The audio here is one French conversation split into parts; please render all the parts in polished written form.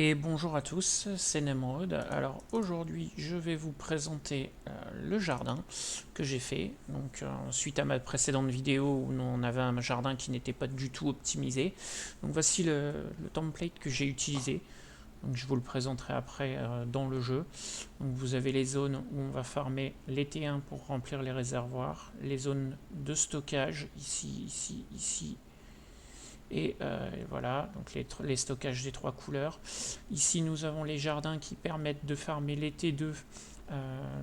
Et bonjour à tous, c'est Nemrod. Alors aujourd'hui je vais vous présenter le jardin que j'ai fait. Donc suite à ma précédente vidéo où on avait un jardin qui n'était pas du tout optimisé. Donc voici le template que j'ai utilisé. Donc je vous le présenterai après dans le jeu. Donc vous avez les zones où on va farmer les T1 pour remplir les réservoirs, les zones de stockage ici, ici, ici. Et voilà, donc les stockages des trois couleurs. Ici, nous avons les jardins qui permettent de farmer les T2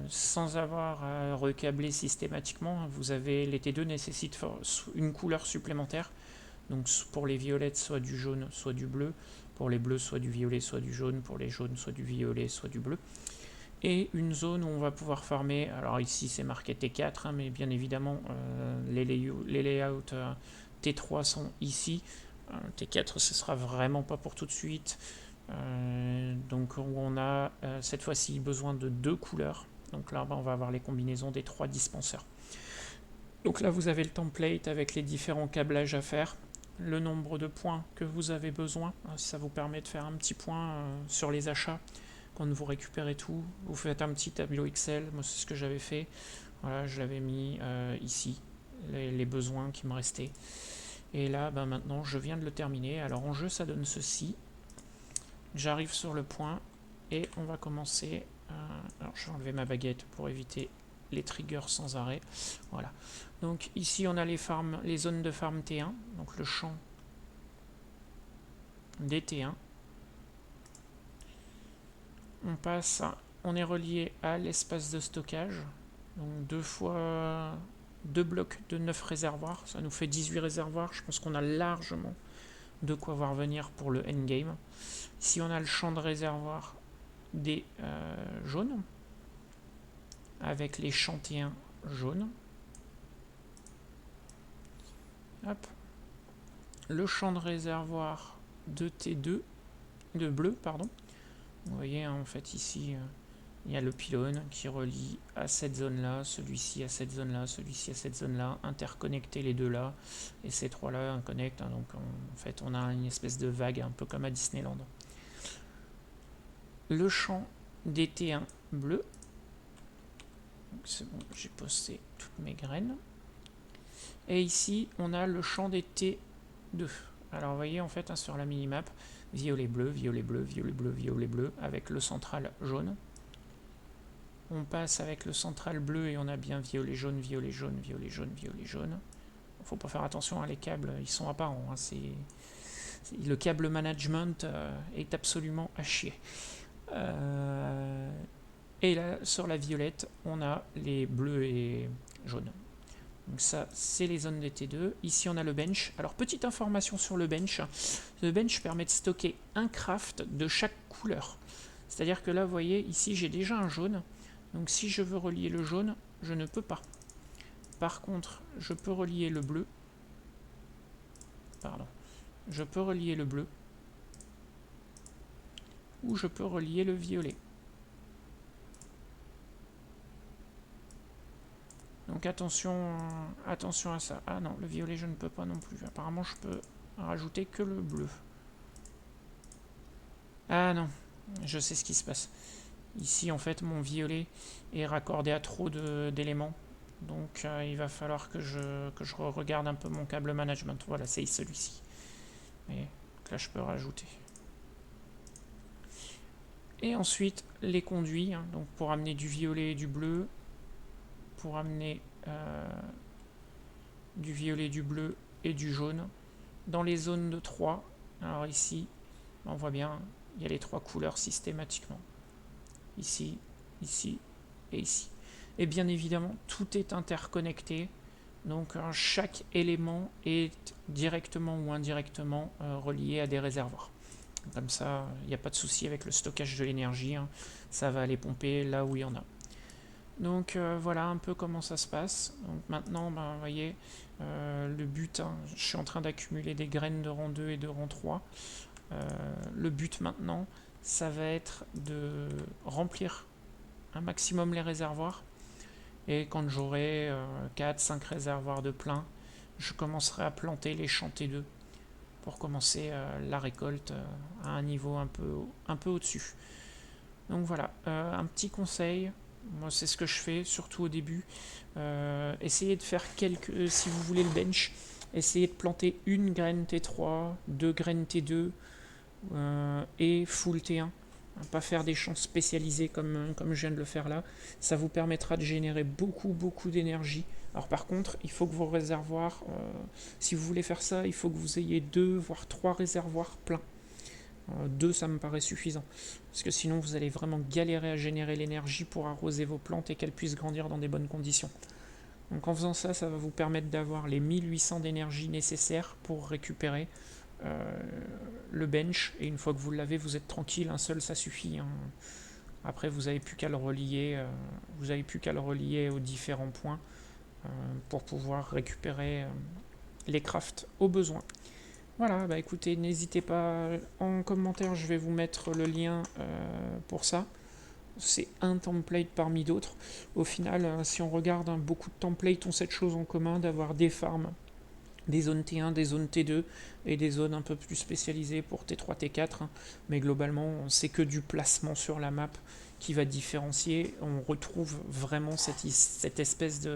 sans avoir à recabler systématiquement. Vous avez les T2 nécessitent une couleur supplémentaire. Donc pour les violettes, soit du jaune, soit du bleu. Pour les bleus, soit du violet, soit du jaune. Pour les jaunes, soit du violet, soit du bleu. Et une zone où on va pouvoir farmer, alors ici c'est marqué T4, mais bien évidemment les layouts T3 sont ici. T4 ce sera vraiment pas pour tout de suite. Donc on a cette fois-ci besoin de deux couleurs. Donc là on va avoir les combinaisons des trois dispenseurs. Donc là vous avez le template avec les différents câblages à faire, le nombre de points que vous avez besoin. Ça vous permet de faire un petit point sur les achats. Quand vous récupérez tout, vous faites un petit tableau Excel. Moi c'est ce que j'avais fait. Voilà, je l'avais mis ici, les besoins qui me restaient. Et là, maintenant, je viens de le terminer. Alors en jeu, ça donne ceci. J'arrive sur le point et on va commencer. Alors je vais enlever ma baguette pour éviter les triggers sans arrêt. Voilà. Donc ici, on a les zones de farm T1, donc le champ des T1. On est relié à l'espace de stockage. Donc deux blocs de 9 réservoirs. Ça nous fait 18 réservoirs. Je pense qu'on a largement de quoi voir venir pour le endgame. Ici, on a le champ de réservoir des jaunes, avec l'échantillon jaune. Hop. Le champ de réservoir de T2, de bleu, pardon. Vous voyez, en fait, ici, il y a le pylône qui relie à cette zone-là, celui-ci à cette zone-là, celui-ci à cette zone-là, interconnecter les deux là, et ces trois-là connectent. Donc, en fait, on a une espèce de vague, un peu comme à Disneyland. Le champ des T1 bleu. C'est bon, j'ai posté toutes mes graines. Et ici, on a le champ des T2. Alors, vous voyez, en fait, sur la minimap, violet bleu, violet bleu, violet bleu, violet bleu, avec le central jaune. On passe avec le central bleu et on a bien violet jaune, violet jaune, violet jaune, violet jaune. Faut pas faire attention, les câbles, ils sont apparents. Le câble management est absolument à chier. Et là, sur la violette, on a les bleus et jaunes. Donc ça, c'est les zones des T2. Ici, on a le bench. Alors, petite information sur le bench. Le bench permet de stocker un craft de chaque couleur. C'est-à-dire que là, vous voyez, ici, j'ai déjà un jaune. Donc, si je veux relier le jaune, je ne peux pas. Par contre, je peux relier le bleu. Pardon. Je peux relier le bleu. Ou je peux relier le violet. Donc attention à ça. Ah non, le violet je ne peux pas non plus. Apparemment je peux rajouter que le bleu. Ah non, je sais ce qui se passe. Ici en fait mon violet est raccordé à trop d'éléments. Donc il va falloir que je regarde un peu mon câble management. Voilà, c'est celui-ci. Mais là je peux rajouter. Et ensuite les conduits, donc pour amener du violet et du bleu, pour amener du violet, du bleu et du jaune dans les zones de 3. Alors ici, on voit bien, il y a les trois couleurs systématiquement. Ici, ici et ici. Et bien évidemment, tout est interconnecté. Donc chaque élément est directement ou indirectement relié à des réservoirs. Comme ça, il n'y a pas de souci avec le stockage de l'énergie. Ça va aller pomper là où il y en a. Donc voilà un peu comment ça se passe. Donc maintenant, vous voyez, le but, je suis en train d'accumuler des graines de rang 2 et de rang 3. Le but maintenant, ça va être de remplir un maximum les réservoirs. Et quand j'aurai 4-5 réservoirs de plein, je commencerai à planter les champs T2 pour commencer la récolte à un niveau un peu au-dessus. Donc voilà, un petit conseil, moi c'est ce que je fais, surtout au début. Essayez de faire si vous voulez le bench, essayez de planter une graine T3, deux graines T2 et full T1. Pas faire des champs spécialisés comme je viens de le faire là. Ça vous permettra de générer beaucoup d'énergie. Alors par contre, il faut que vos réservoirs, si vous voulez faire ça, il faut que vous ayez 2 voire 3 réservoirs pleins. 2 ça me paraît suffisant. Parce que sinon vous allez vraiment galérer à générer l'énergie pour arroser vos plantes et qu'elles puissent grandir dans des bonnes conditions. Donc en faisant ça, ça va vous permettre d'avoir les 1800 d'énergie nécessaires pour récupérer le bench, et une fois que vous l'avez, vous êtes tranquille, un seul ça suffit, hein. Après vous n'avez plus qu'à le relier, aux différents points pour pouvoir récupérer les crafts au besoin. Voilà, bah écoutez, n'hésitez pas, en commentaire je vais vous mettre le lien pour ça. C'est un template parmi d'autres. Au final, si on regarde, beaucoup de templates ont cette chose en commun d'avoir des farms, des zones T1, des zones T2 et des zones un peu plus spécialisées pour T3, T4. Mais globalement, c'est que du placement sur la map qui va différencier. On retrouve vraiment cette espèce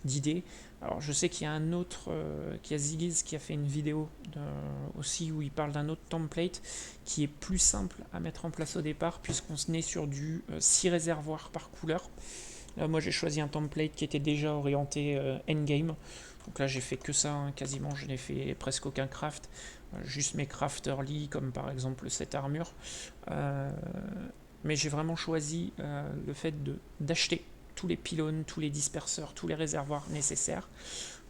d'idée. Alors je sais qu'il y a un autre, qu'il y a Ziggiz qui a fait une vidéo aussi où il parle d'un autre template qui est plus simple à mettre en place au départ puisqu'on se met sur du 6 réservoirs par couleur. Là, moi j'ai choisi un template qui était déjà orienté endgame. Donc là j'ai fait que ça, hein, quasiment je n'ai fait presque aucun craft. Juste mes crafts early comme par exemple cette armure. Mais j'ai vraiment choisi le fait d'acheter tous les pylônes, tous les disperseurs, tous les réservoirs nécessaires.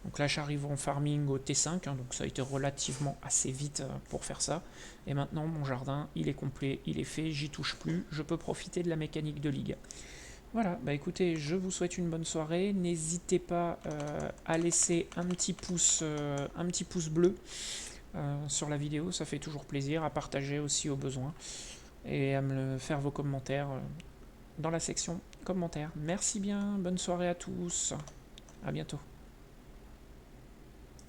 Donc là j'arrive en farming au T5, hein, donc ça a été relativement assez vite pour faire ça. Et maintenant mon jardin il est complet, il est fait, j'y touche plus, je peux profiter de la mécanique de ligue. Voilà, bah écoutez, je vous souhaite une bonne soirée. N'hésitez pas à laisser un petit pouce bleu sur la vidéo, ça fait toujours plaisir, à partager aussi au besoin. Et à me faire vos commentaires dans la section commentaires. Merci bien, bonne soirée à tous, à bientôt.